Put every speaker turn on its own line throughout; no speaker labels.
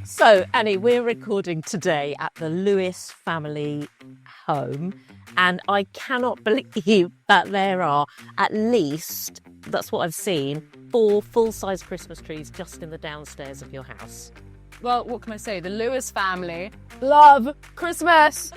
So, Annie, we're recording today at the Lewis family home, and I cannot believe that there are at least, that's what I've seen, 4 full-size Christmas trees just in the downstairs of your house.
Well, what can I say? The Lewis family love Christmas.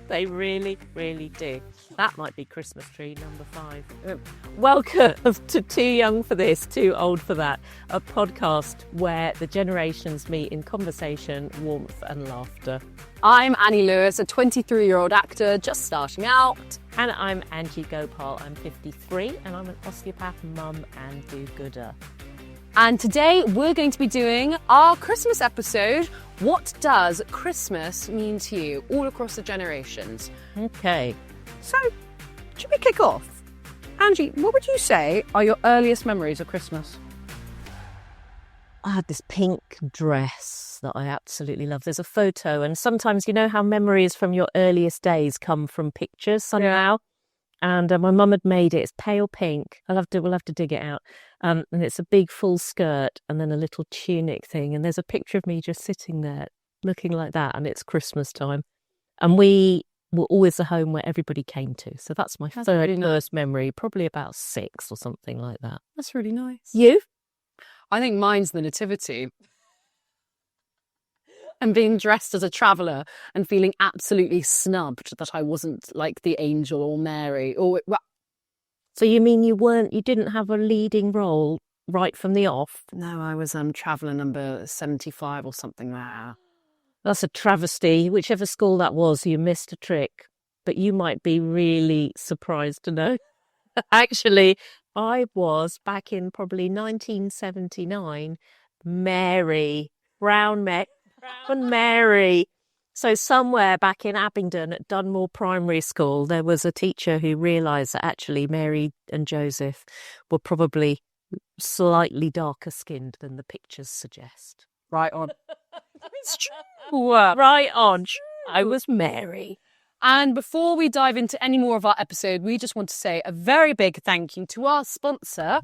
They really, really do. That might be Christmas tree number 5. Welcome to Too Young for This, Too Old for That, a podcast where the generations meet in conversation, warmth and laughter.
I'm Annie Lewis, a 23-year-old actor just starting out.
And I'm Angie Gopal, I'm 53 and I'm an osteopath, mum and do-gooder.
And today we're going to be doing our Christmas episode. What does Christmas mean to you all across the generations?
Okay.
So, should we kick off? Angie, what would you say are your earliest memories of Christmas?
I had this pink dress that I absolutely love. There's a photo, and sometimes you know how memories from your earliest days come from pictures somehow. Yeah. And my mum had made it. It's pale pink. We'll have to dig it out. And it's a big full skirt and then a little tunic thing. And there's a picture of me just sitting there looking like that. And it's Christmas time. And we were always the home where everybody came to. So that's my first memory, probably about 6 or something like that.
That's really nice.
You?
I think mine's the nativity. And being dressed as a traveller and feeling absolutely snubbed that I wasn't like the angel or Mary or...
So you mean you didn't have a leading role right from the off?
No, I was traveller number 75 or something like that.
That's a travesty. Whichever school that was, you missed a trick. But you might be really surprised to know. Actually, I was back in probably 1979, Mary, Brown Mary. So somewhere back in Abingdon at Dunmore Primary School, there was a teacher who realised that actually Mary and Joseph were probably slightly darker skinned than the pictures suggest.
Right on.
It's true. Right on. I was Mary.
And before we dive into any more of our episode, we just want to say a very big thank you to our sponsor,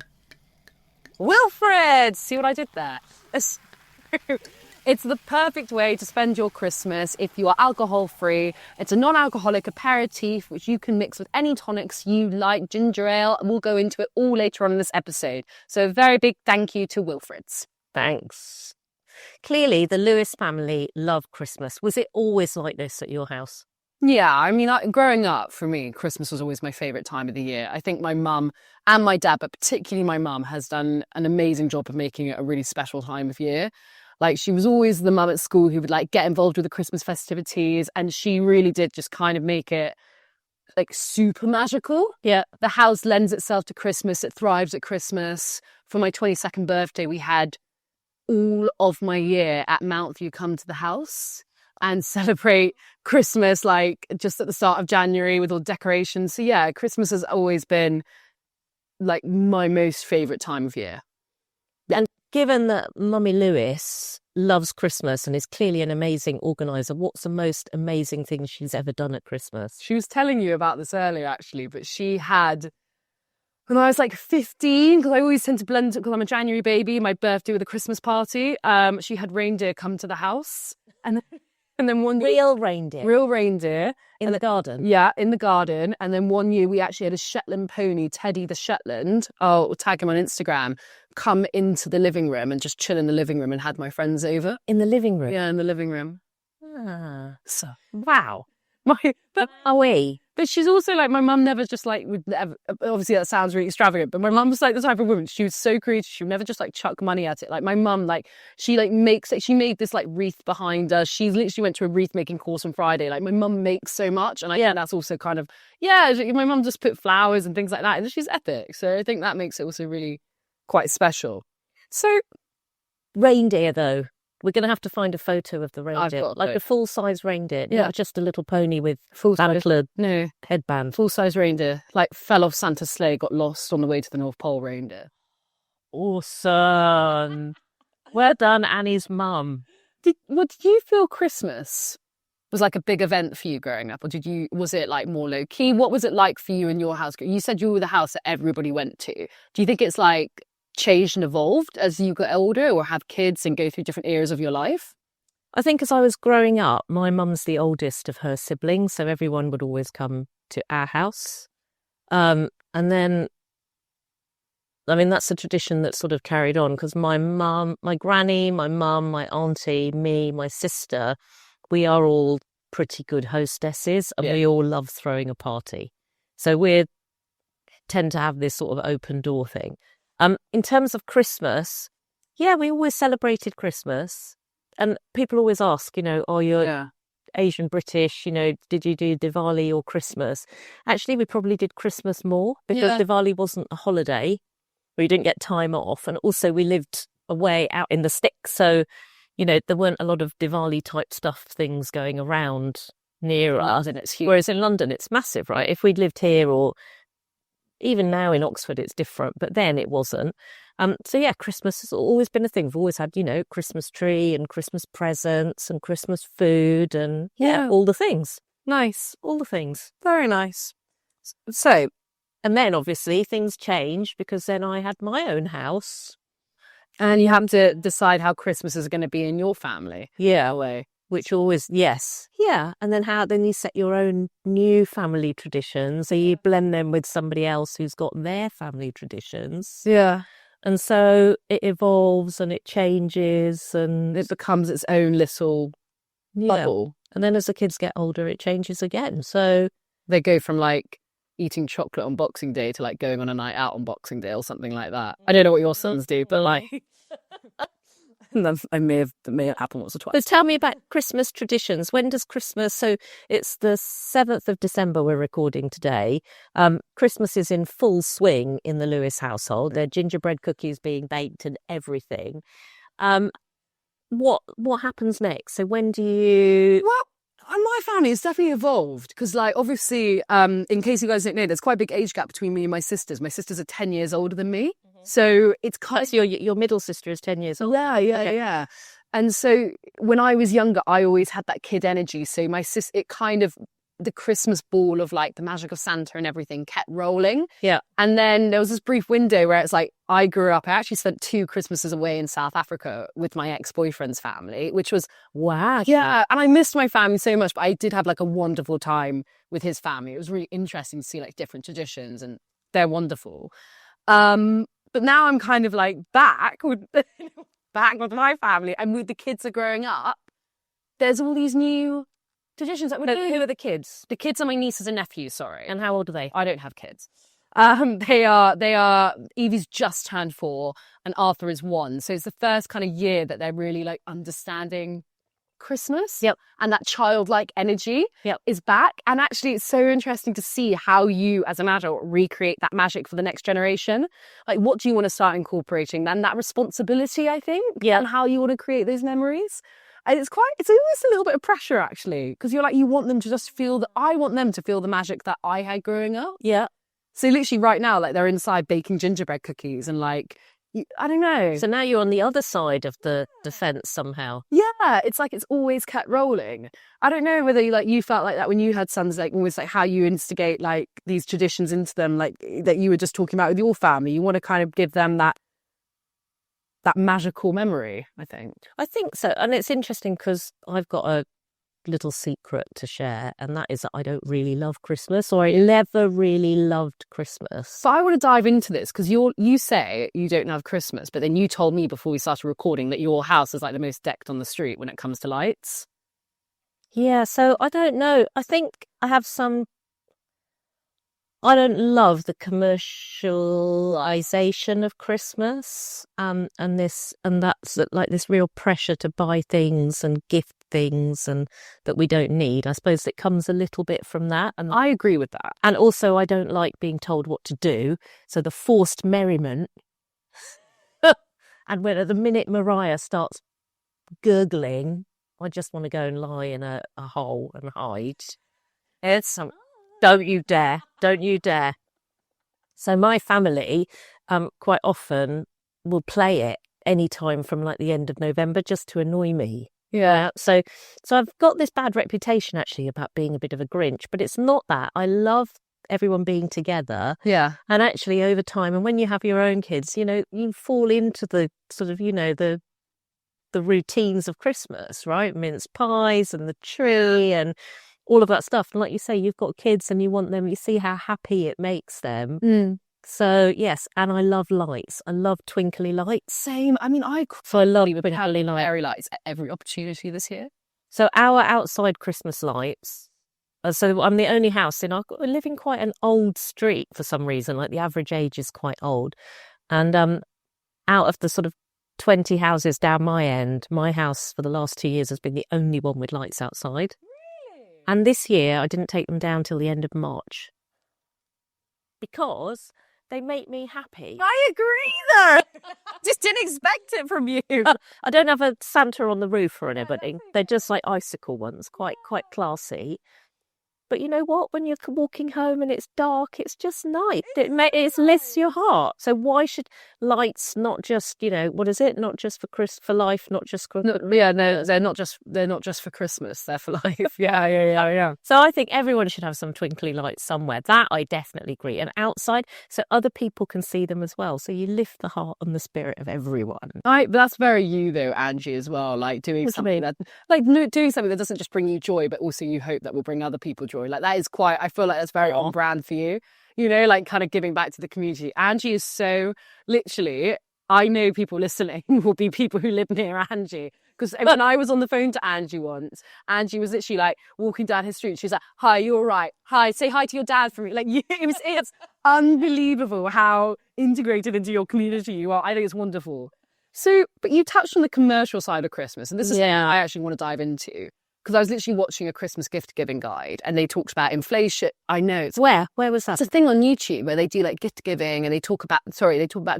Wilfred. See what I did there? It's the perfect way to spend your Christmas if you are alcohol-free. It's a non-alcoholic aperitif which you can mix with any tonics you like, ginger ale, and we'll go into it all later on in this episode. So a very big thank you to Wilfred's.
Thanks. Clearly, the Lewis family love Christmas. Was it always like this at your house?
Yeah, I mean, growing up, for me, Christmas was always my favourite time of the year. I think my mum and my dad, but particularly my mum, has done an amazing job of making it a really special time of year. Like, she was always the mum at school who would, like, get involved with the Christmas festivities, and she really did just kind of make it, like, super magical.
Yeah.
The house lends itself to Christmas. It thrives at Christmas. For my 22nd birthday, we had all of my year at Mount View come to the house and celebrate Christmas, like, just at the start of January with all decorations. So, yeah, Christmas has always been, like, my most favourite time of year.
And given that Mummy Lewis loves Christmas and is clearly an amazing organiser, what's the most amazing thing she's ever done at Christmas?
She was telling you about this earlier, actually, but she had, when I was like 15, because I always tend to blend it because I'm a January baby, my birthday with a Christmas party, she had reindeer come to the house. And then one
real reindeer?
Real reindeer.
In the garden?
Yeah, in the garden. And then one year we actually had a Shetland pony, Teddy the Shetland, we'll tag him on Instagram, come into the living room and just chill in the living room and had my friends over.
In the living room?
Yeah, in the living room.
Ah.
So,
wow.
But she's also like, my mum never just like, would never, obviously that sounds really extravagant, but my mum was like the type of woman, she was so creative, she would never just like chuck money at it. Like my mum, like she made this like wreath behind us. She literally went to a wreath making course on Friday. Like my mum makes so much, and I think that's also kind of, my mum just put flowers and things like that, and she's epic. So I think that makes it also really quite special.
So reindeer though. We're going to have to find a photo of the reindeer, like a full-size reindeer, not just a little pony with antlered headband.
Full-size reindeer, like fell off Santa's sleigh, got lost on the way to the North Pole reindeer.
Awesome. Well done, Annie's mum.
Did you feel Christmas was like a big event for you growing up, or was it like more low key? What was it like for you in your house? You said you were the house that everybody went to. Do you think it's like changed and evolved as you got older or have kids and go through different eras of your life?
I think as I was growing up, my mum's the oldest of her siblings, so everyone would always come to our house. And then, I mean, that's a tradition that sort of carried on because my mum, my granny, my mum, my auntie, me, my sister, we are all pretty good hostesses and we all love throwing a party. So we tend to have this sort of open door thing. In terms of Christmas, yeah, we always celebrated Christmas. And people always ask, you know, oh, you're Asian British, you know, did you do Diwali or Christmas? Actually, we probably did Christmas more because Diwali wasn't a holiday. We didn't get time off. And also we lived away out in the sticks. So, you know, there weren't a lot of Diwali type stuff, things going around near us.
And it's huge.
Whereas in London, it's massive, right? If we'd lived here or even now in Oxford, it's different. But then it wasn't. So yeah, Christmas has always been a thing. We've always had, you know, Christmas tree and Christmas presents and Christmas food and all the things.
Nice.
All the things.
Very nice. So,
and then obviously things changed because then I had my own house.
And you have to decide how Christmas is going to be in your family.
Yeah.
Way.
Which always, yes. Yeah. And then you set your own new family traditions. So you blend them with somebody else who's got their family traditions.
Yeah.
And so it evolves and it changes and
it becomes its own little bubble.
And then as the kids get older, it changes again. So
they go from like eating chocolate on Boxing Day to like going on a night out on Boxing Day or something like that. I don't know what your sons do, but like I may have happened once or twice.
So tell me about Christmas traditions. When does Christmas? So it's the 7th of December we're recording today. Christmas is in full swing in the Lewis household. There are gingerbread cookies being baked and everything. What happens next? So when do you?
Well, my family has definitely evolved because, like, obviously, in case you guys don't know, there's quite a big age gap between me and my sisters. My sisters are 10 years older than me. So it's kind of...
your middle sister is 10 years old?
Yeah. And so when I was younger, I always had that kid energy. So my sis, it kind of, the Christmas ball of like the magic of Santa and everything kept rolling.
Yeah.
And then there was this brief window where it's like, I grew up, I actually spent 2 Christmases away in South Africa with my ex-boyfriend's family, which was,
wow.
Yeah. And I missed my family so much, but I did have like a wonderful time with his family. It was really interesting to see like different traditions and they're wonderful. But now I'm kind of like back with my family, and with the kids are growing up. There's all these new traditions that we're doing.
Who are the kids?
The kids are my nieces and nephews. Sorry,
and how old are they?
I don't have kids. They are. Evie's just turned 4, and Arthur is 1. So it's the first kind of year that they're really like understanding Christmas.
Yep.
And that childlike energy is back. And actually it's so interesting to see how you as an adult recreate that magic for the next generation. Like, what do you want to start incorporating? Then that responsibility, I think, and how you want to create those memories. And it's almost a little bit of pressure actually, because you're like, you want them to just feel I want them to feel the magic that I had growing up.
Yeah.
So literally right now, like they're inside baking gingerbread cookies and like, I don't know.
So now you're on the other side of the fence somehow.
Yeah, it's like it's always kept rolling. I don't know whether you felt like that when you had sons, like almost like how you instigate like these traditions into them, like that you were just talking about with your family. You want to kind of give them that magical memory, I think.
I think so. And it's interesting because I've got a little secret to share, and that is that I don't really love Christmas, or I never really loved Christmas.
So I want to dive into this because you say you don't love Christmas, but then you told me before we started recording that your house is like the most decked on the street when it comes to lights.
Yeah, so I don't know. I think I don't love the commercialization of Christmas, and that's like this real pressure to buy things and gift things and that we don't need. I suppose it comes a little bit from that, and
I agree with that.
And also I don't like being told what to do, so the forced merriment and when at the minute Mariah starts gurgling, I just want to go and lie in a hole and hide. Don't you dare. So my family quite often will play it any time from like the end of November just to annoy me.
Yeah.
So I've got this bad reputation actually about being a bit of a Grinch, but it's not that. I love everyone being together.
Yeah.
And actually over time, and when you have your own kids, you know, you fall into the sort of, you know, the routines of Christmas, right? Mince pies and the tree and all of that stuff. And like you say, you've got kids and you want them, you see how happy it makes them.
Mm.
So yes, and I love lights. I love twinkly lights.
Same. I mean, I love twinkly fairy lights at every opportunity this year.
So our outside Christmas lights. So I'm the only house I live in quite an old street for some reason. Like the average age is quite old, and out of the sort of 20 houses down my end, my house for the last 2 years has been the only one with lights outside.
Really?
And this year I didn't take them down till the end of March because they make me happy.
I agree though. Just didn't expect it from you.
I don't have a Santa on the roof or anything. They're just like icicle ones, quite classy. But you know what? When you're walking home and it's dark, it's just nice. It lifts your heart. So why should lights not just, you know, what is it? Not just for life, not just for...
No, they're not just for Christmas. They're for life. Yeah.
So I think everyone should have some twinkly lights somewhere. That I definitely agree. And outside, so other people can see them as well. So you lift the heart and the spirit of everyone.
That's very you though, Angie, as well. Like doing something that doesn't just bring you joy, but also you hope that will bring other people joy. Like that is quite, I feel like that's very on brand for you, you know, like kind of giving back to the community. Angie is so literally, I know people listening will be people who live near Angie, because when I was on the phone to Angie once, Angie was literally like walking down his street. She's like, "Hi, you're right. Hi, say hi to your dad for me." Like it's unbelievable how integrated into your community you are. I think it's wonderful. So, but you touched on the commercial side of Christmas, and this is something I actually want to dive into. Because I was literally watching a Christmas gift giving guide and they talked about inflation. I know.
Where was that?
It's a thing on YouTube where they do like gift giving and they talk about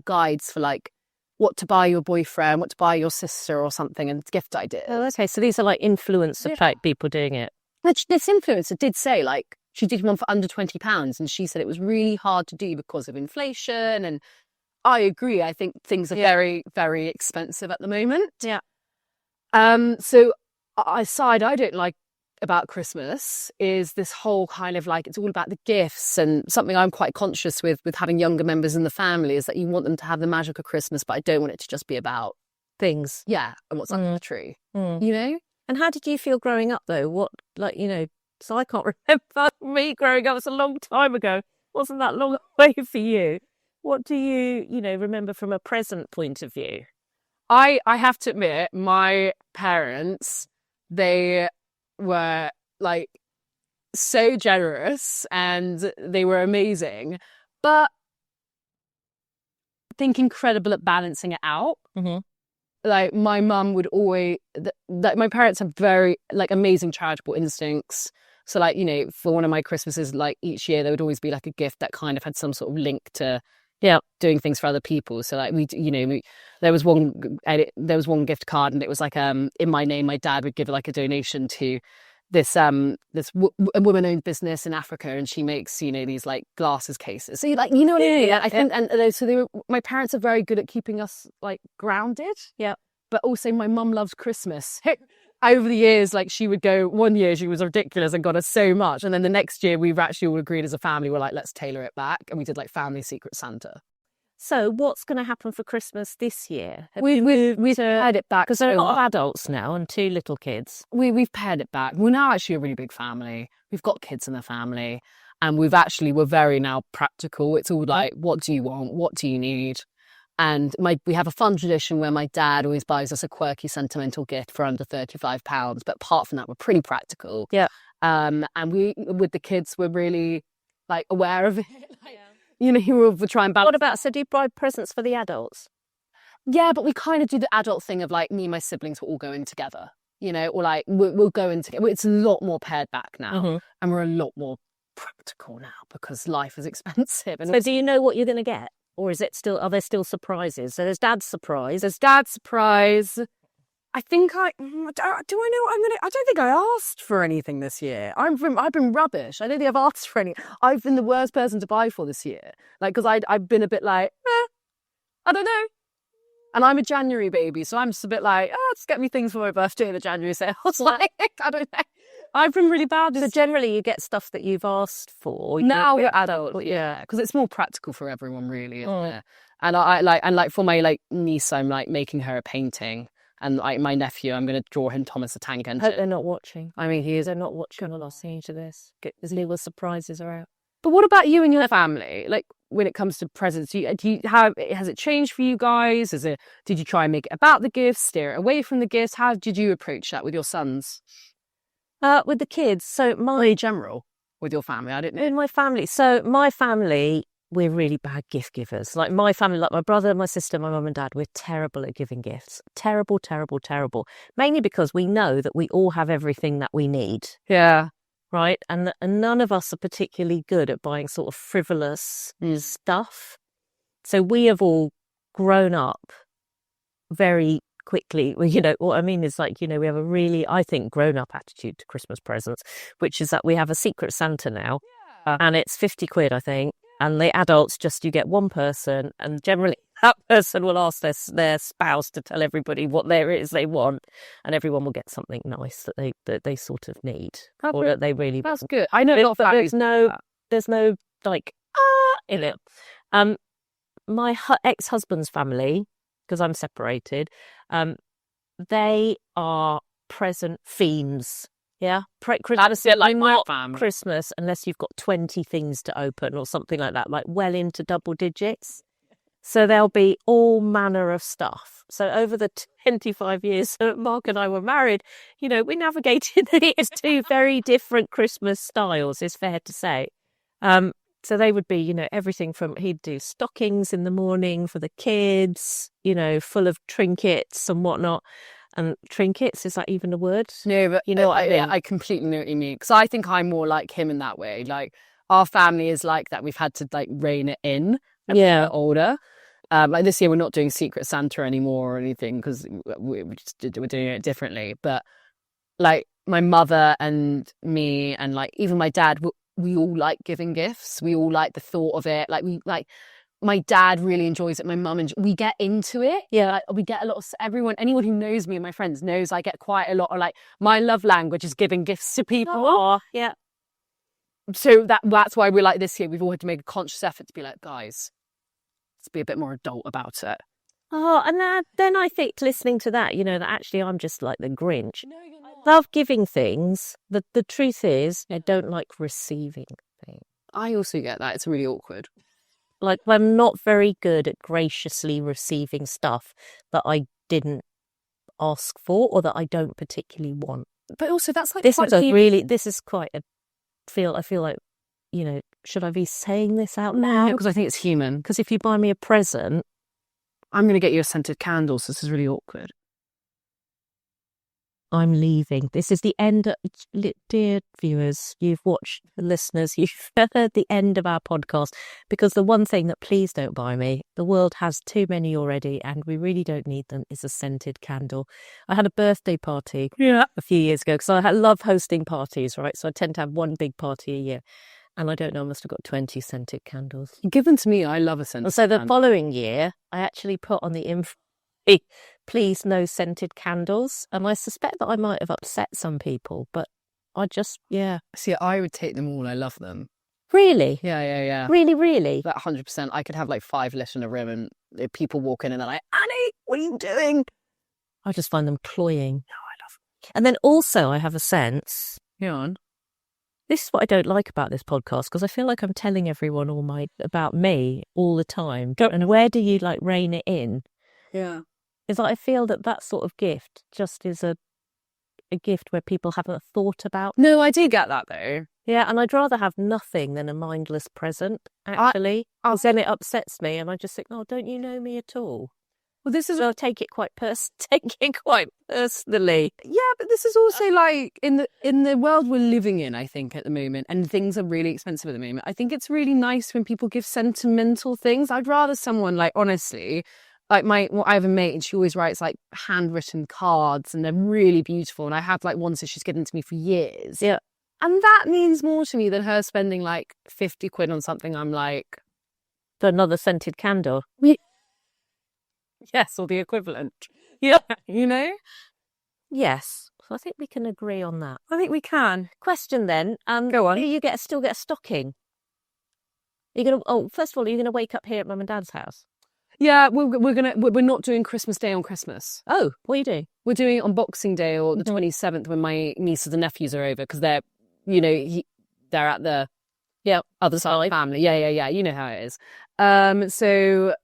guides for like what to buy your boyfriend, what to buy your sister or something, and gift ideas.
Oh, okay. So these are like influencer type people doing it.
Which this influencer did say, like, she did one for under £20 and she said it was really hard to do because of inflation. And I agree. I think things are very, very expensive at the moment.
Yeah.
So a side I don't like about Christmas is this whole kind of like, it's all about the gifts, and something I'm quite conscious with having younger members in the family is that you want them to have the magic of Christmas, but I don't want it to just be about
things.
Yeah. And what's under the tree, you know?
And how did you feel growing up though? What, like, you know, so I can't remember me growing up. It's a long time ago. Wasn't that long away for you? What do you know, remember from a present point of view?
I have to admit, my parents, they were like so generous and they were amazing, but I think incredible at balancing it out.
Mm-hmm.
Like my mum would always, my parents have very like amazing charitable instincts. So like, you know, for one of my Christmases, like each year there would always be like a gift that kind of had some sort of link to doing things for other people. So like there was one gift card and it was like in my name, my dad would give like a donation to this a woman-owned business in Africa, and she makes, you know, these like glasses cases. So like, you know what I mean? I think, and so my parents are very good at keeping us like grounded.
Yeah.
But also my mum loves Christmas. Over the years, like she would go, one year she was ridiculous and got us so much. And then the next year we've actually all agreed as a family, we're like, let's tailor it back. And we did like family Secret Santa.
So what's going to happen for Christmas this year?
We've pared it back.
Because there are a lot of adults now and 2 little kids.
We've pared it back. We're now actually a really big family. We've got kids in the family. And we're very now practical. It's all like, what do you want? What do you need? And we have a fun tradition where my dad always buys us a quirky, sentimental gift for under £35. But apart from that, we're pretty practical.
Yeah.
And we, with the kids, we're really like aware of it. You know, we're trying to balance.
What about, so do you buy presents for the adults?
Yeah, but we kind of do the adult thing of like me and my siblings will all go in together, you know, or like we'll go in together. It's a lot more pared back now, and we're a lot more practical now because life is expensive. And
so do you know what you're going to get? Or are there still surprises? So there's Dad's surprise.
There's Dad's surprise. I think do I know what I'm going to... I don't think I asked for anything this year. I've been rubbish. I don't think I've asked for any. I've been the worst person to buy for this year. Like, because I've been a bit like, I don't know. And I'm a January baby, so I'm just a bit like, just get me things for my birthday in the January sales. Like, I don't know. I've been really bad.
So generally you get stuff that you've asked for.
Now you're adult, yeah, because it's more practical for everyone, really, isn't it? And I like for my like niece, I'm like making her a painting, and like my nephew, I'm going to draw him Thomas the Tank
I
Engine.
hope they're not watching.
I mean, he is.
They're not watching or listening to this. His little surprises are out.
But what about you and your family? Like when it comes to presents, how has it changed for you guys? Did you try and make it about the gifts, steer it away from the gifts? How did you approach that with your sons?
With the kids, so
In general, with your family, I didn't know.
in my family. So my family, we're really bad gift givers. Like my family, like my brother, my sister, my mum and dad, we're terrible at giving gifts. Terrible, terrible, terrible. Mainly because we know that we all have everything that we need.
Yeah.
Right. And none of us are particularly good at buying sort of frivolous stuff. So we have all grown up very quickly. Well, you know, what I mean is like, you know, we have a really, I think, grown up attitude to Christmas presents, which is that we have a Secret Santa now. And it's 50 quid, I think. And the adults you get one person, and generally that person will ask their spouse to tell everybody what there is they want, and everyone will get something nice that they sort of need or that they really
That's
want.
good. I know a lot of families.
There's no like in it. My ex-husband's family, because I'm separated, they are present fiends. Yeah,
That's it, like my family.
Christmas unless you've got 20 things to open or something like that, like well into double digits. So there'll be all manner of stuff. So over the 25 years that Mark and I were married, you know, we navigated these two very different Christmas styles, is fair to say. So they would be, you know, everything from, he'd do stockings in the morning for the kids, you know, full of trinkets and whatnot. And trinkets, is that even a word?
No, but
you know what I mean?
I completely know what you mean. Because I think I'm more like him in that way. Like our family is like that. We've had to like rein it in.
Yeah.
Older. Like this year, we're not doing Secret Santa anymore or anything because we're doing it differently. But like my mother and me and like even my dad, we all like giving gifts. We all like the thought of it. My dad really enjoys it. My mum and we get into it. Yeah, like, we get a lot of anyone who knows me and my friends knows I get quite a lot of like my love language is giving gifts to people.
Oh, yeah.
So that's why we're like this year. We've all had to make a conscious effort to be like, guys, let's be a bit more adult about it.
Oh, and then I think listening to that, you know, that actually I'm just like the Grinch. No, you're not. I love giving things. The truth is, I don't like receiving things.
I also get that. It's really awkward.
Like, I'm not very good at graciously receiving stuff that I didn't ask for or that I don't particularly want.
But also, that's like
this is quite a I feel like, you know, should I be saying this out loud?
Because I think it's human.
Because if you buy me a present,
I'm going to get you a scented candle. So this is really awkward.
I'm leaving. This is the end. Dear viewers, you've watched, the listeners, you've heard the end of our podcast, because the one thing that please don't buy me, the world has too many already and we really don't need them, is a scented candle. I had a birthday party a few years ago because I love hosting parties, right? So I tend to have one big party a year. And I don't know, I must have got 20 scented candles.
Given to me, I love a scented
And so the
candle.
following year, I actually put on the info, please no scented candles. And I suspect that I might have upset some people, but I just,
See, I would take them all. I love them.
Really?
Yeah.
Really, really?
That 100%. I could have like 5 lit in a room and people walk in and they're like, Annie, what are you doing?
I just find them cloying. No, I love them. And then also I have a sense.
Go on.
This is what I don't like about this podcast, because I feel like I'm telling everyone about me all the time. And where do you like rein it in?
Yeah.
Is that I feel that sort of gift just is a gift where people haven't thought about.
No, I do get that though.
Yeah, and I'd rather have nothing than a mindless present, actually. Because then it upsets me and I just think, oh, don't you know me at all? Well, I'll take it quite personally.
Yeah, but this is also like in the world we're living in, I think, at the moment, and things are really expensive at the moment. I think it's really nice when people give sentimental things. I'd rather someone, like, honestly, like I have a mate and she always writes like handwritten cards and they're really beautiful. And I have like ones that she's given to me for years.
Yeah.
And that means more to me than her spending like 50 quid on something I'm like...
For another scented candle.
Yes, or the equivalent. Yeah, you know?
Yes. I think we can agree on that.
I think we can.
Question then.
Go on.
Do you still get a stocking? You're gonna. Oh, first of all, are you gonna wake up here at Mum and Dad's house?
Yeah, we're not doing Christmas Day on Christmas.
Oh, what are you doing?
We're doing it on Boxing Day or the 27th when my nieces and nephews are over because they're, they're at the other side family. Yeah. You know how it is. So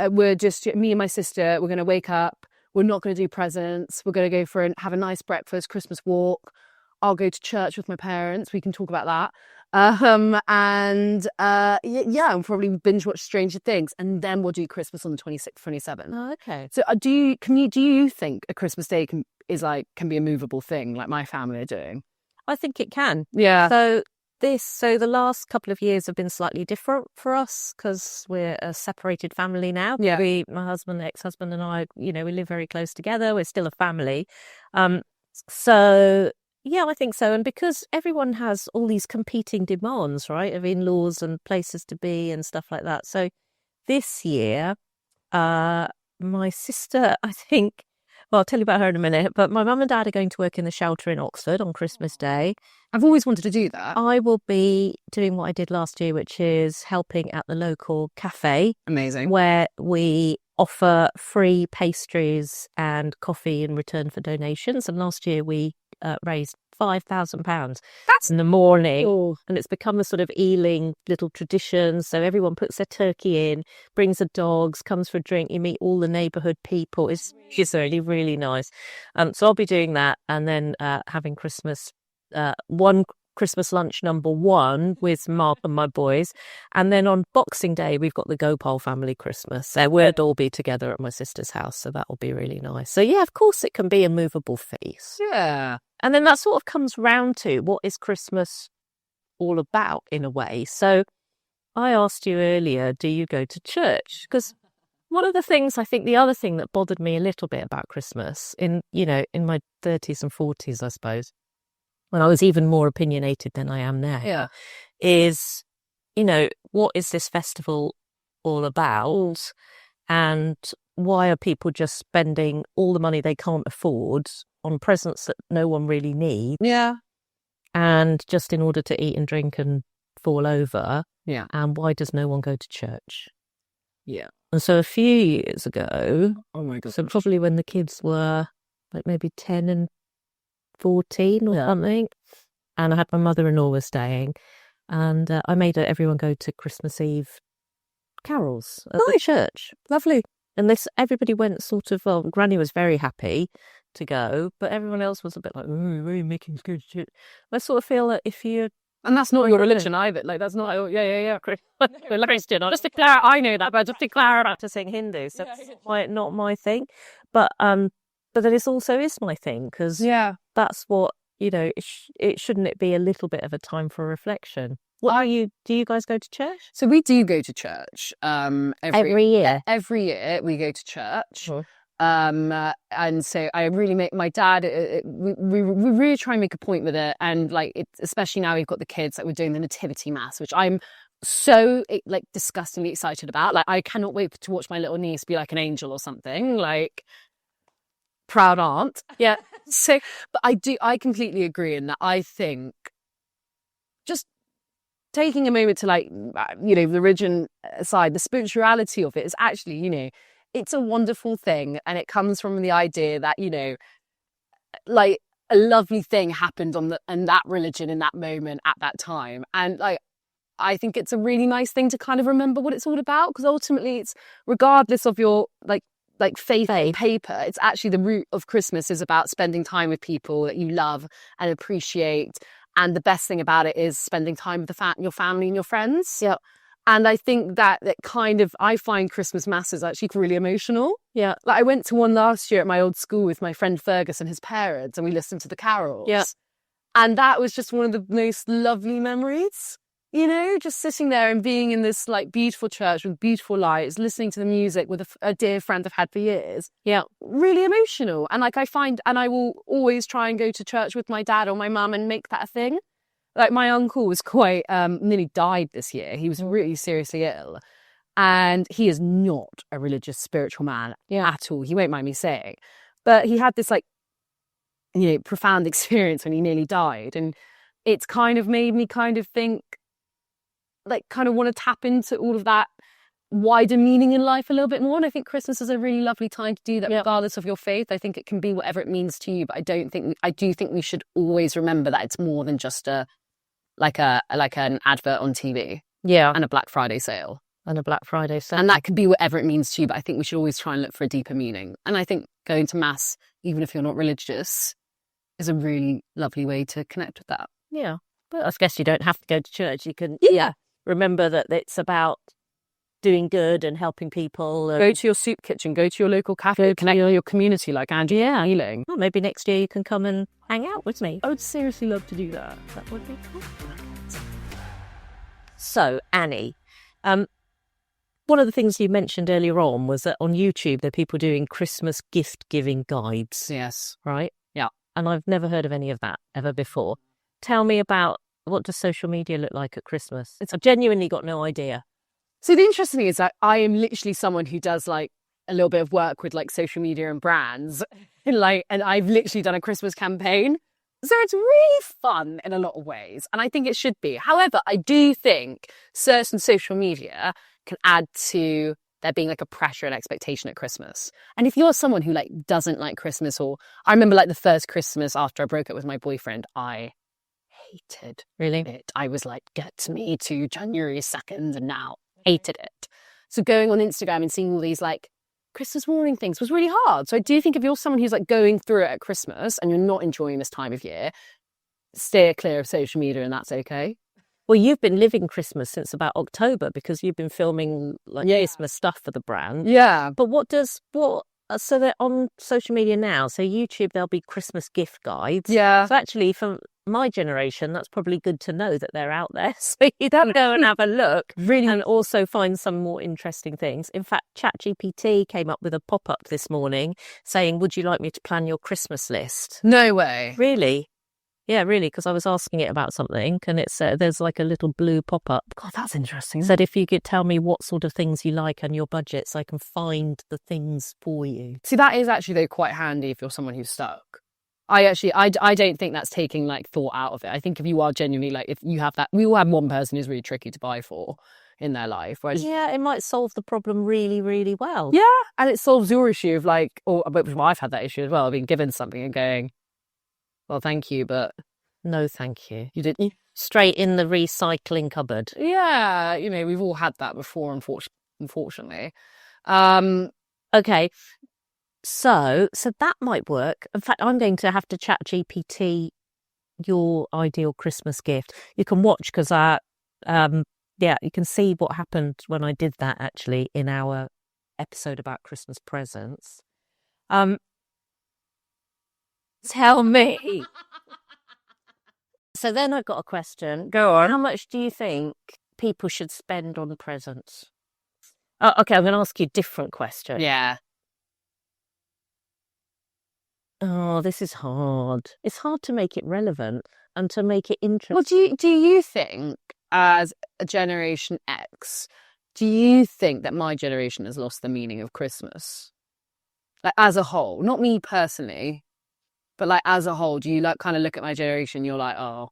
we're just me and my sister. We're going to wake up. We're not going to do presents. We're going to go have a nice breakfast, Christmas walk. I'll go to church with my parents. We can talk about that. And probably binge watch Stranger Things, and then we'll do Christmas on the 26th, 27th.
Oh, okay.
So do you think a Christmas Day can be a movable thing like my family are doing?
I think it can.
Yeah.
So the last couple of years have been slightly different for us because we're a separated family now.
Yeah.
My husband, ex-husband, and I, we live very close together. We're still a family. So yeah, I think so. And because everyone has all these competing demands, right, of in-laws and places to be and stuff like that. So this year, my sister, I think, well, I'll tell you about her in a minute, but my mum and dad are going to work in the shelter in Oxford on Christmas Day.
I've always wanted to do that.
I will be doing what I did last year, which is helping at the local cafe.
Amazing.
Where we offer free pastries and coffee in return for donations. And last year we raised £5,000. That's in the morning.
Cool.
And it's become a sort of Ealing little tradition. So everyone puts their turkey in, brings the dogs, comes for a drink. You meet all the neighbourhood people. It's really, really nice. So I'll be doing that and then having Christmas, one Christmas lunch number one with Mark and my boys. And then on Boxing Day, we've got the Gopal family Christmas. So we'll all be together at my sister's house. So that will be really nice. So yeah, of course it can be a movable feast.
Yeah.
And then that sort of comes round to what is Christmas all about in a way. So I asked you earlier, do you go to church? Because one of the things, I think the other thing that bothered me a little bit about Christmas in my 30s and 40s, I suppose, when I was even more opinionated than I am now, is, what is this festival all about? And why are people just spending all the money they can't afford on presents that no one really needs?
Yeah.
And just in order to eat and drink and fall over.
Yeah.
And why does no one go to church?
Yeah.
And so a few years ago,
oh my God,
so probably when the kids were like maybe 10 and 14 or something, and I had my mother-in-law was staying, and I made everyone go to Christmas Eve carols at the church.
Lovely.
And everybody went sort of, well, Granny was very happy to go, but everyone else was a bit like, where are you making good shit? I sort of feel that if you...
And that's not your religion either. Like, that's not, Christian. Just declare, I know that, but just declare it.
To sing Hindu, so it's not my thing. But then it also is my thing, because that's what, it shouldn't it be a little bit of a time for reflection? Do you guys go to church?
So we do go to church
every year.
Every year we go to church. And so I really make my dad, we really try and make a point with it. And especially now we've got the kids, we're doing the nativity mass, which I'm so disgustingly excited about. I cannot wait to watch my little niece be like an angel or something, proud aunt. Yeah. So, but I completely agree in that. I think just taking a moment to the religion aside, the spirituality of it is actually, it's a wonderful thing. And it comes from the idea that, a lovely thing happened in that religion in that moment at that time. And I think it's a really nice thing to kind of remember what it's all about, because ultimately it's, regardless of your faith paper, it's actually the root of Christmas is about spending time with people that you love and appreciate. And the best thing about it is spending time with your family and your friends. Yeah. And I think that I find Christmas masses actually really emotional. Yeah. I went to one last year at my old school with my friend Fergus and his parents, and we listened to the carols. Yeah. And that was just one of the most lovely memories, just sitting there and being in this beautiful church with beautiful lights, listening to the music with a dear friend I've had for years. Yeah. Really emotional. And I will always try and go to church with my dad or my mum and make that a thing. My uncle was quite, nearly died this year. He was really seriously ill. And he is not a religious, spiritual man at all. He won't mind me saying. But he had this, profound experience when he nearly died. And it's kind of made me kind of think, like, kind of want to tap into all of that wider meaning in life a little bit more. And I think Christmas is a really lovely time to do that, regardless of your faith. I think it can be whatever it means to you, but I do think we should always remember that it's more than just an advert on TV.
Yeah.
And a Black Friday sale.
And a Black Friday sale.
And that could be whatever it means to you, but I think we should always try and look for a deeper meaning. And I think going to Mass, even if you're not religious, is a really lovely way to connect with that.
Yeah. But I guess you don't have to go to church. You can remember that it's about doing good and helping people.
Go to your soup kitchen, go to your local cafe, connect with your community like Angie Healing.
Well, maybe next year you can come and hang out with me.
I would seriously love to do that.
That would be cool. So, Annie, one of the things you mentioned earlier on was that on YouTube there are people doing Christmas gift-giving guides.
Yes.
Right?
Yeah.
And I've never heard of any of that ever before. Tell me about, what does social media look like at Christmas? I've genuinely got no idea.
So the interesting thing is that I am literally someone who does like a little bit of work with like social media and brands, and I've literally done a Christmas campaign. So it's really fun in a lot of ways, and I think it should be. However, I do think certain social media can add to there being like a pressure and expectation at Christmas. And if you're someone who like doesn't like Christmas, or I remember like the first Christmas after I broke up with my boyfriend, I hated it. I was like, get me to January 2nd, and now hated it. So going on Instagram and seeing all these like Christmas morning things was really hard. So I do think if you're someone who's like going through it at Christmas and you're not enjoying this time of year, steer clear of social media, and that's okay.
Well, you've been living Christmas since about October because you've been filming like Christmas stuff for the brand.
Yeah.
But so they're on social media now. So YouTube, there'll be Christmas gift guides.
Yeah.
So actually, for my generation, that's probably good to know that they're out there. So you don't go and have a look.
Really.
And also find some more interesting things. In fact, ChatGPT came up with a pop-up this morning saying, would you like me to plan your Christmas list?
No way.
Really? Yeah, really, because I was asking it about something, and it's there's like a little blue pop-up.
God, that's interesting.
Said if you could tell me what sort of things you like and your budget, so I can find the things for you.
See, that is actually though quite handy if you're someone who's stuck. I don't think that's taking like thought out of it. I think if you are genuinely like, if you have that, we all have one person who's really tricky to buy for in their life. Whereas,
yeah, it might solve the problem really, really well.
Yeah, and it solves your issue of like, but I've had that issue as well. Being given something and going, well, thank you, but
no, thank you.
You didn't.
Straight in the recycling cupboard.
Yeah, we've all had that before, unfortunately.
Okay, so that might work. In fact, I'm going to have to chat GPT your ideal Christmas gift. You can watch because you can see what happened when I did that actually in our episode about Christmas presents. Tell me. So then I've got a question.
Go on.
How much do you think people should spend on presents? Oh, okay, I'm going to ask you a different question.
Yeah.
Oh, this is hard. It's hard to make it relevant and to make it interesting.
Well, do you think, as a Generation X, do you think that my generation has lost the meaning of Christmas? Like, as a whole, not me personally, but like as a whole, do you like kind of look at my generation, you're like, oh.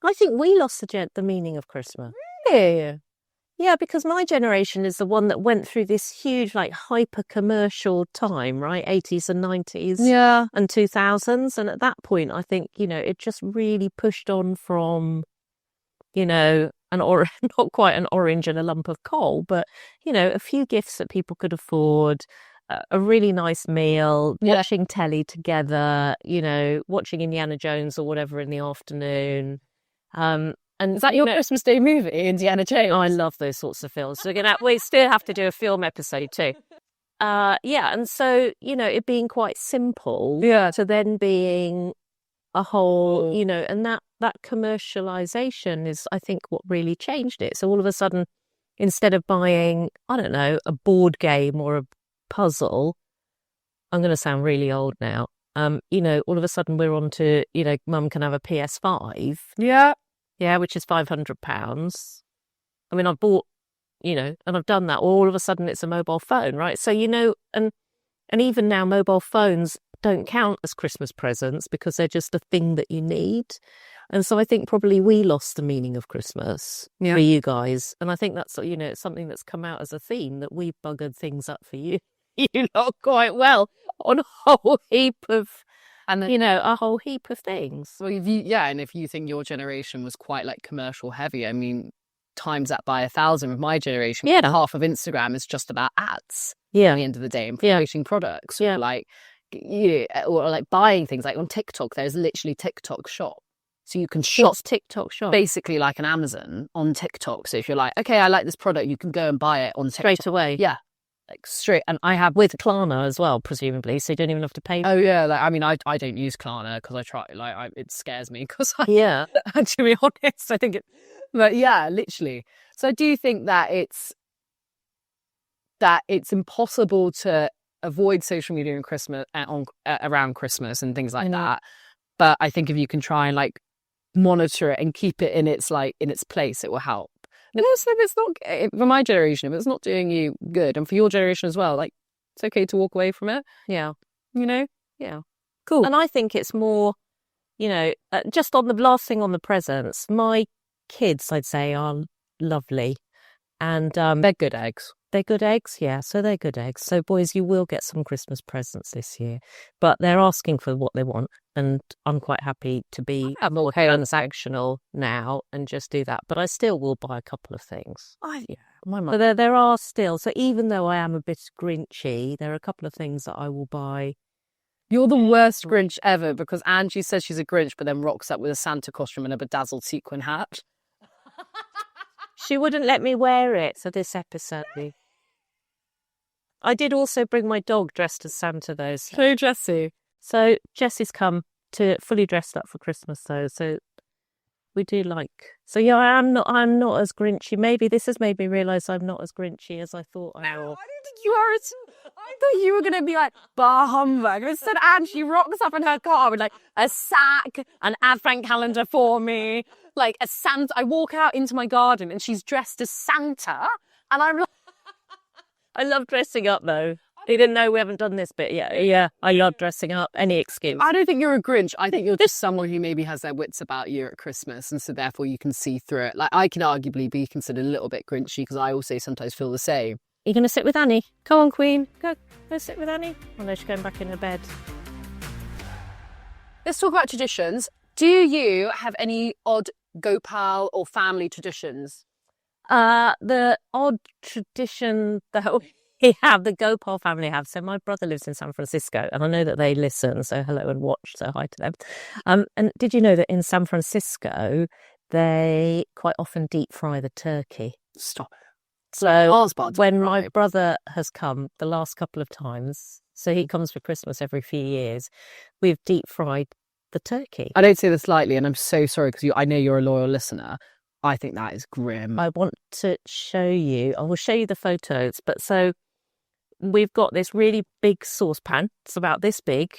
I think we lost the meaning of Christmas.
Really?
Yeah, because my generation is the one that went through this huge, like, hyper-commercial time, right? 80s and 90s.
Yeah.
And 2000s. And at that point, I think, it just really pushed on from, not quite an orange and a lump of coal, but, a few gifts that people could afford, a really nice meal, watching telly together, watching Indiana Jones or whatever in the afternoon. And
is that your Christmas Day movie, Indiana Jones?
I love those sorts of films. So we still have to do a film episode too. And so, it being quite simple to then being a whole, and that commercialization is, I think, what really changed it. So all of a sudden, instead of buying, I don't know, a board game or a puzzle, I'm going to sound really old now. All of a sudden we're on to, mum can have a PS5.
Yeah.
Yeah, which is £500. I mean, I've bought, and I've done that. All of a sudden it's a mobile phone, right? So, and even now mobile phones don't count as Christmas presents because they're just a thing that you need. And so I think probably we lost the meaning of Christmas for you guys. And I think that's, it's something that's come out as a theme, that we buggered things up for you. You lot quite well on a whole heap of, a whole heap of things.
Well, and if you think your generation was quite like commercial heavy, I mean, times that by 1,000 with my generation.
Yeah.
Half of Instagram is just about ads.
Yeah.
At the end of the day, and promoting products. Yeah. Or like buying things. Like on TikTok, there's literally TikTok shop. So you can shop
TikTok shop.
Basically like an Amazon on TikTok. So if you're like, okay, I like this product, you can go and buy it on TikTok.
Straight away.
Yeah. Like straight. And I have
with Klarna as well, presumably. So you don't even have to pay.
Oh yeah. Like, I mean, I don't use Klarna because I try, it scares me because to be honest, I think but yeah, literally. So I do think that it's impossible to avoid social media in Christmas around Christmas and things like that. But I think if you can try and like monitor it and keep it in its place, it will help. And also, if it's not, for my generation, if it's not doing you good, and for your generation as well, like it's okay to walk away from it.
Yeah.
Yeah. Cool.
And I think it's more, just on the last thing on the presents, my kids, I'd say, are lovely. And
they're good eggs.
They're good eggs, yeah. So they're good eggs. So boys, you will get some Christmas presents this year, but they're asking for what they want, and I'm quite happy to be more transactional now and just do that. But I still will buy a couple of things.
My mum.
But there are still. So even though I am a bit grinchy, there are a couple of things that I will buy.
You're the worst Grinch ever, because Angie says she's a Grinch, but then rocks up with a Santa costume and a bedazzled sequin hat.
She wouldn't let me wear it for this episode. I did also bring my dog dressed as Santa, though.
So Jessie.
So Jessie's come to fully dressed up for Christmas, though. So we do like. So yeah, I'm not as grinchy. Maybe this has made me realise I'm not as grinchy as I thought I was.
I don't think you are. I thought you were going to be like, bah humbug. Instead, Angie rocks up in her car with like a sack, an advent calendar for me, like a Santa. I walk out into my garden and she's dressed as Santa, and I'm like.
I love dressing up, though. You didn't know we haven't done this bit yet. Yeah, I love dressing up. Any excuse.
I don't think you're a Grinch. I think you're just someone who maybe has their wits about you at Christmas, and so therefore you can see through it. Like, I can arguably be considered a little bit Grinchy because I also sometimes feel the same.
You're going to sit with Annie? Come on, Queen. Go sit with Annie. Oh, no, she's going back in her bed.
Let's talk about traditions. Do you have any odd Gopal or family traditions?
The odd tradition that we have, the Gopal family have. So my brother lives in San Francisco, and I know that they listen. So hello and watch. So hi to them. And did you know that in San Francisco they quite often deep fry the turkey?
Stop it.
So when my brother has come the last couple of times, so he comes for Christmas every few years, we've deep fried the turkey.
I don't say this lightly, and I'm so sorry because I know you're a loyal listener. I think that is grim.
I want to show you. I will show you the photos. But so we've got this really big saucepan. It's about this big,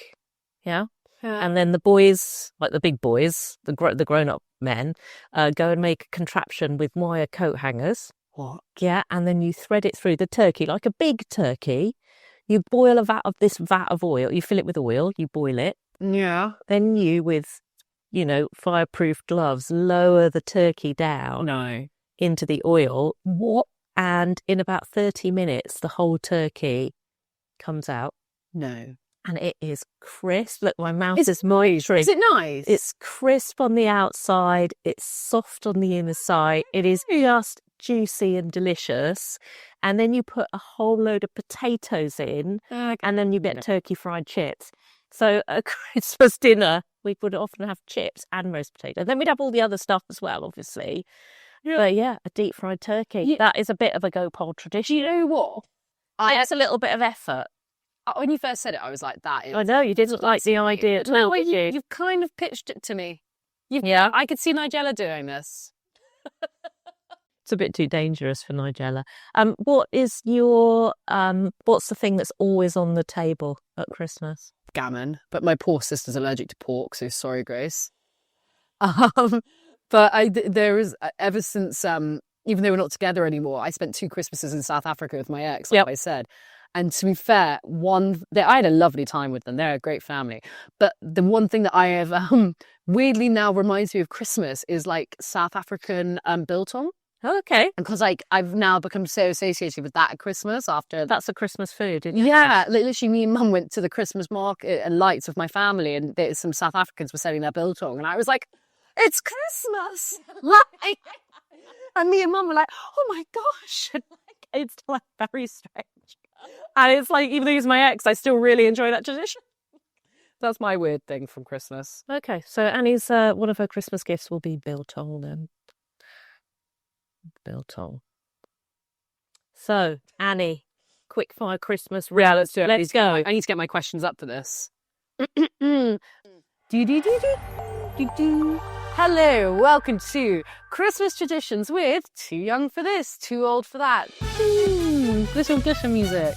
yeah. And then the boys, like the big boys, the grown-up men, go and make a contraption with wire coat hangers.
What?
Yeah, and then you thread it through the turkey like a big turkey. You boil a vat of oil. You fill it with oil. You boil it.
Yeah.
Then you, with fireproof gloves, lower the turkey down into the oil.
What?
And in about 30 minutes, the whole turkey comes out.
No.
And it is crisp. Look, my mouth is moisturized.
Is it nice?
It's crisp on the outside. It's soft on the inside. It is just juicy and delicious. And then you put a whole load of potatoes in, and then you get turkey fried chips. So at Christmas dinner, we would often have chips and roast potato. Then we'd have all the other stuff as well, obviously. Yeah. But yeah, a deep fried turkey. Yeah. That is a bit of a Gopal tradition.
Do you know what?
It's a little bit of effort.
When you first said it, I was like, that is...
I know, you didn't like the idea.
No, you've kind of pitched it to me.
Yeah.
I could see Nigella doing this.
It's a bit too dangerous for Nigella. What is your... what's the thing that's always on the table at Christmas?
Gammon. But my poor sister's allergic to pork, so sorry, Grace. But there is, ever since... even though we're not together anymore, I spent 2 Christmases in South Africa with my ex, like I said. And to be fair, I had a lovely time with them. They're a great family. But the one thing that I have weirdly now reminds me of Christmas is like South African biltong.
Oh, okay.
Because like I've now become so associated with that at Christmas after.
That's a Christmas food, isn't it?
Yeah, like, literally me and Mum went to the Christmas market and lights with my family, and some South Africans were selling their biltong, and I was like, it's Christmas. Like, and me and Mum were like, oh my gosh.
It's like very strange.
And it's like, even though he's my ex, I still really enjoy that tradition. That's my weird thing from Christmas.
Okay, so Annie's one of her Christmas gifts will be biltong then. Biltong. So, Annie, quick fire Christmas.
Yeah, let's do it.
Let's go.
I need to get my questions up for this. Do. Hello, welcome to Christmas Traditions with Too Young for This, Too Old for That. Glitter glitter music.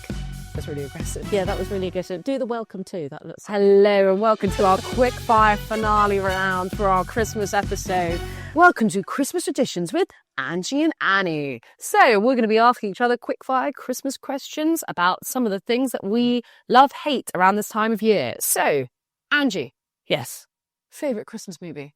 That's really aggressive.
Yeah, that was really aggressive. Do the welcome too. That looks.
Hello and welcome to our quick fire finale round for our Christmas episode. Welcome to Christmas Traditions with Angie and Annie. So we're going to be asking each other quick fire Christmas questions about some of the things that we love, hate around this time of year. So, Angie.
Yes.
Favourite Christmas movie?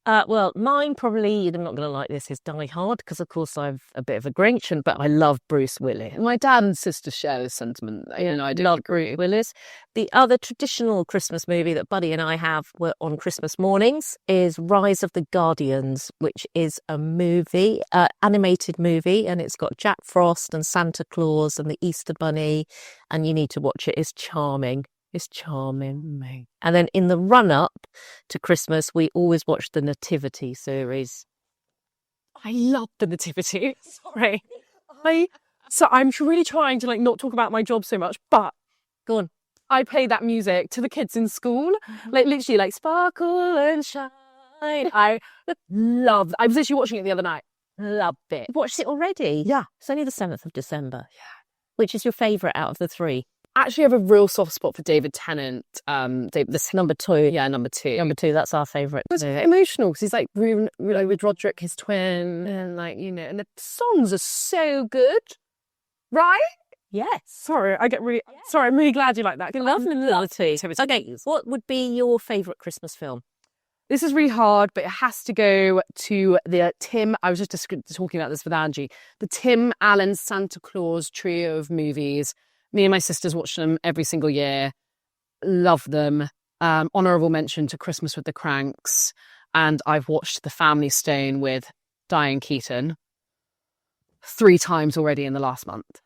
Well, mine probably, I'm not going to like this, is Die Hard, because of course I'm a bit of a Grinch, but I love Bruce Willis.
My dad and sister share this sentiment. You know, I do agree.
Willis. The other traditional Christmas movie that Buddy and I have on Christmas mornings is Rise of the Guardians, which is a movie, animated movie, and it's got Jack Frost and Santa Claus and the Easter Bunny, and you need to watch it. It's charming. It's charming. And then in the run-up to Christmas, we always watch the Nativity series.
I love the Nativity. Sorry. I'm really trying to not talk about my job so much, but
go on.
I play that music to the kids in school. Literally sparkle and shine. I was literally watching it the other night. Loved it.
You watched it already?
Yeah.
It's only the 7th of December. Yeah. Which is your favourite out of the three?
Actually, I have a real soft spot for David Tennant.
This number 2.
Yeah, number 2.
Number 2, that's our favourite.
It's emotional because he's with Roderick, his twin, and and the songs are so good, right?
Yes.
Sorry, I'm really glad you like that.
I love Nativity. Okay, what would be your favourite Christmas film?
This is really hard, but it has to go to the Tim. I was just talking about this with Angie. The Tim Allen Santa Claus trio of movies. Me and my sisters watch them every single year. Love them. Honourable mention to Christmas with the Cranks. And I've watched The Family Stone with Diane Keaton 3 times already in the last month.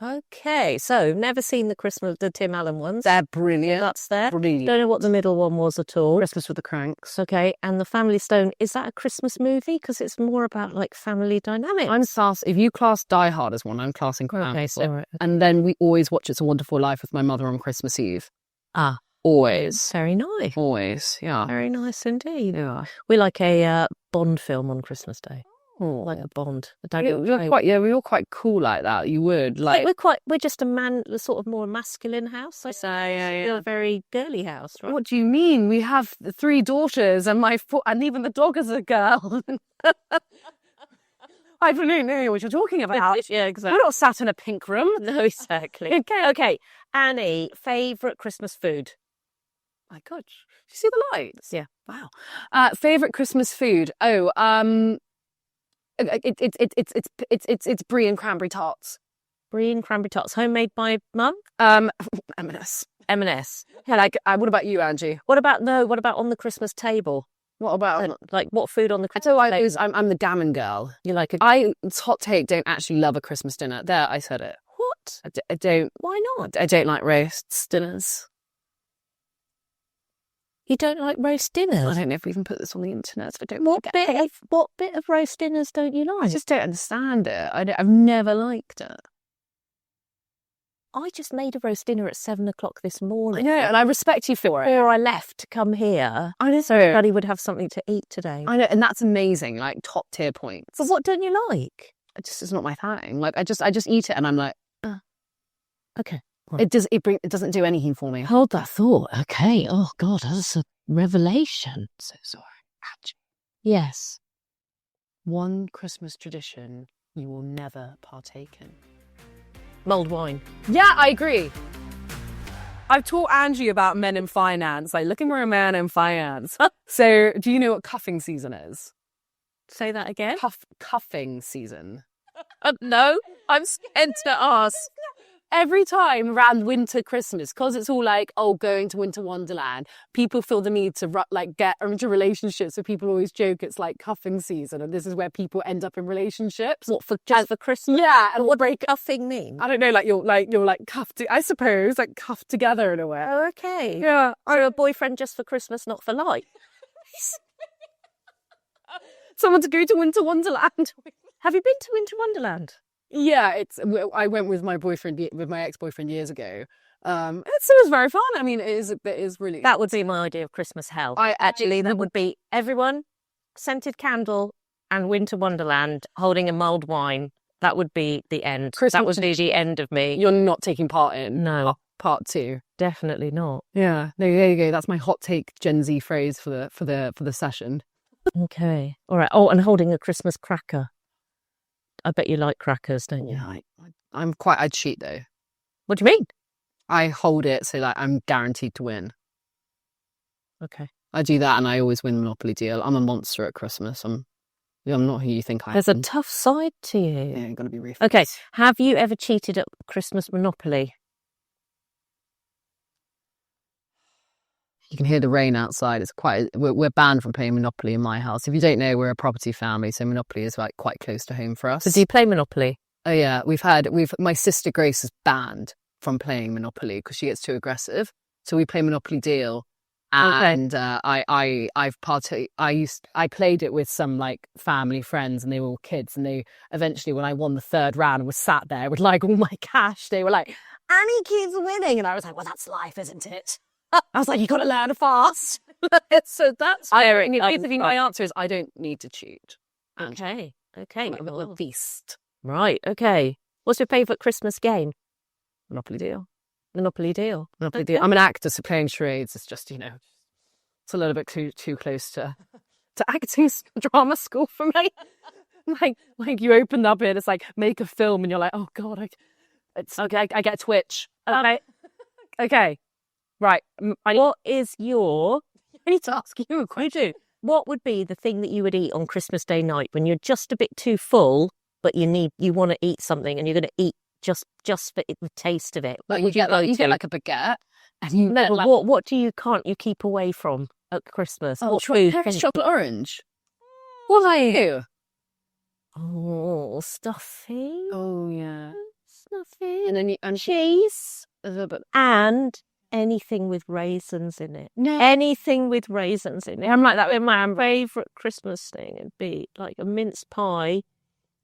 Okay, so never seen the Tim Allen ones.
They're brilliant.
That's there.
Brilliant.
Don't know what the middle one was at all.
Christmas with the Cranks.
Okay, and The Family Stone, is that a Christmas movie? Because it's more about family dynamics.
If you class Die Hard as one, I'm classing Cranks.
Okay, so right.
And then we always watch It's a Wonderful Life with my mother on Christmas Eve.
Ah.
Always.
Very nice.
Always, yeah.
Very nice indeed.
Yeah.
We like a Bond film on Christmas Day.
Oh.
Like a Bond.
We're all quite cool like that. You would
we're just a sort of more masculine house.
Yeah.
A very girly house, right?
What do you mean? We have 3 daughters and and even the dog is a girl. I don't know what you're talking about.
Yeah, exactly.
We're not sat in a pink room.
No, exactly. Okay. Annie, favourite Christmas food?
My God, do you see the lights?
Yeah.
Wow. Favourite Christmas food? It's brie and cranberry tarts.
Brie and cranberry tarts, homemade by Mum?
M&S.
M&S.
Yeah, what about you, Angie?
What about on the Christmas table?
What about
what food on the Christmas table?
I'm the gammon girl.
You like
it's hot take, don't actually love a Christmas dinner. There, I said it.
What?
I don't.
Why not?
I don't like roast dinners.
You don't like roast dinners?
I don't know if we even put this on the internet. So I don't.
What bit of roast dinners don't you like?
I just don't understand it. I've never liked it.
I just made a roast dinner at 7 o'clock this morning.
I know, and I respect you for it.
Before I left to come here,
I know.
So Daddy would have something to eat today.
I know, and that's amazing. Top tier points.
But what don't you like?
It's not my thing. I just eat it, and I'm like,
okay.
It doesn't do anything for me.
Hold that thought. Okay. Oh God, that's a revelation.
So sorry. Actually.
Yes.
One Christmas tradition you will never partake in.
Mulled wine.
Yeah, I agree. I've taught Angie about men in finance, like looking for a man in finance. So, do you know what cuffing season is?
Say that again.
Cuffing season.
No, I'm scared to ask.
Every time around winter, Christmas, because it's all like, oh, going to Winter Wonderland, people feel the need to get into relationships. So people always joke it's like cuffing season, and this is where people end up in relationships.
What, for Christmas?
Yeah,
and what does cuffing mean?
I don't know, like you're cuffed. I suppose like cuffed together in a way.
Oh, okay.
Yeah.
So a boyfriend just for Christmas, not for life.
Someone to go to Winter Wonderland.
Have you been to Winter Wonderland?
Yeah, I went with my ex-boyfriend years ago. It was very fun. I mean, it is really.
That would be my idea of Christmas hell. That would be everyone, scented candle, and Winter Wonderland holding a mulled wine. That would be the end. That would be the end of me.
You're not taking part in.
No,
part 2.
Definitely not.
Yeah, no, there you go. That's my hot take Gen Z phrase for the session.
Okay, all right. Oh, and holding a Christmas cracker. I bet you like crackers, don't you?
Yeah, I'd cheat though.
What do you mean?
I hold it so like I'm guaranteed to win.
Okay.
I do that and I always win Monopoly deal. I'm a monster at Christmas. I'm not who you think I am.
There's a tough side to you.
Yeah, I'm gonna be refocused.
Okay. Have you ever cheated at Christmas Monopoly?
You can hear the rain outside. We're banned from playing Monopoly in my house. If you don't know, we're a property family, so Monopoly is like quite close to home for us.
So do you play Monopoly?
Oh yeah, my sister Grace is banned from playing Monopoly because she gets too aggressive. So we play Monopoly Deal, and I played it with some like family friends, and they were all kids, and they eventually, when I won the 3rd round and was sat there with like all my cash, they were like, "Annie keeps winning," and I was like, "Well, that's life, isn't it?" I was like, "You got to learn fast."
So that's very.
Basically, my answer is I don't need to cheat.
Okay.
I'm a beast.
Right. Okay. What's your favourite Christmas game?
Monopoly Deal.
Monopoly Deal.
Monopoly Deal. I'm an actor, so playing charades is just, it's a little bit too close to acting drama school for me. like you open up it, it's like make a film, and you're like, oh god, it's okay. I get a twitch. Okay. Okay. Right.
What is your... I need to ask you a question. What would be the thing that you would eat on Christmas Day night when you're just a bit too full, but you want to eat something, and you're going to eat just for the taste of it?
Like you get like a baguette, and
what can't you keep away from at Christmas?
Oh,
what food?
chocolate orange. Why?
Oh, stuffing.
Oh yeah,
stuffing.
And then
cheese. And anything with raisins in it.
No.
Anything with raisins in it. I'm like that with my favourite Christmas thing. It'd be like a mince pie,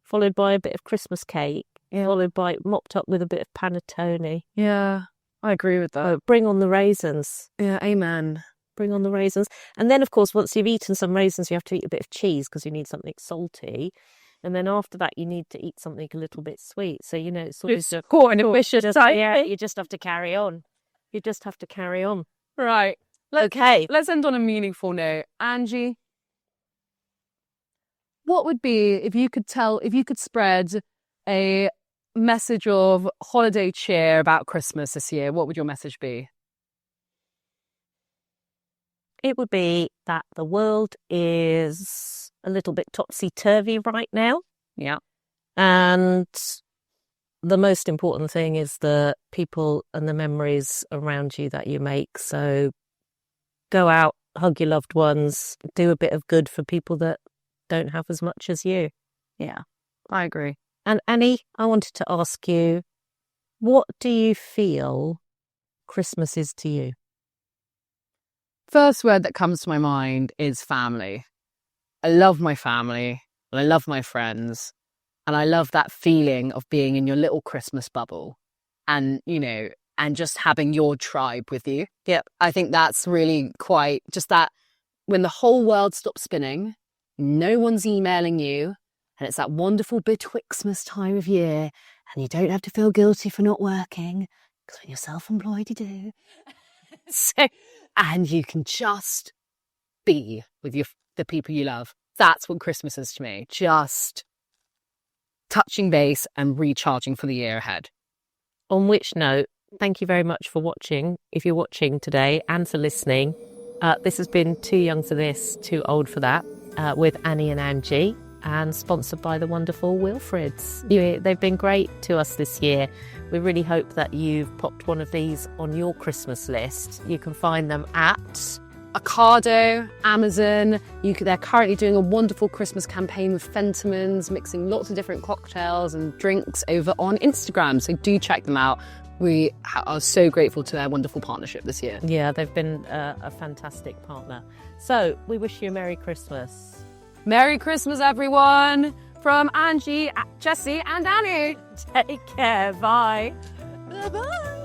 followed by a bit of Christmas cake, followed by mopped up with a bit of panettone.
Yeah, I agree with that.
Oh, bring on the raisins.
Yeah, amen.
Bring on the raisins. And then, of course, once you've eaten some raisins, you have to eat a bit of cheese because you need something salty. And then after that, you need to eat something a little bit sweet. So, it's sort of
caught in a vicious cycle.
Yeah, you just have to carry on. You just have to carry on.
Right. Let's end on a meaningful note. Angie, what would be, if you could spread a message of holiday cheer about Christmas this year, what would your message be?
It would be that the world is a little bit topsy-turvy right now.
Yeah.
And the most important thing is the people and the memories around you that you make. So go out, hug your loved ones, do a bit of good for people that don't have as much as you.
Yeah, I agree.
And Annie, I wanted to ask you, what do you feel Christmas is to you?
First word that comes to my mind is family. I love my family, and I love my friends. And I love that feeling of being in your little Christmas bubble and, and just having your tribe with you.
Yep.
I think that's really quite just that when the whole world stops spinning, no one's emailing you, and it's that wonderful betwixtmas time of year, and you don't have to feel guilty for not working, because when you're self-employed, you do. And you can just be with the people you love. That's what Christmas is to me. Just touching base and recharging for the year ahead.
On which note, thank you very much for watching, if you're watching today, and for listening. This has been Too Young for This, Too Old for That, with Annie and Angie, and sponsored by the wonderful Wilfrids. They've been great to us this year. We really hope that you've popped one of these on your Christmas list. You can find them at
Ocado, Amazon. They're currently doing a wonderful Christmas campaign with Fentimans, mixing lots of different cocktails and drinks over on Instagram. So do check them out. We are so grateful to their wonderful partnership this year.
Yeah, they've been a fantastic partner. So we wish you a Merry Christmas.
Merry Christmas, everyone, from Angie, Jessie and Annie.
Take care. Bye.
Bye-bye.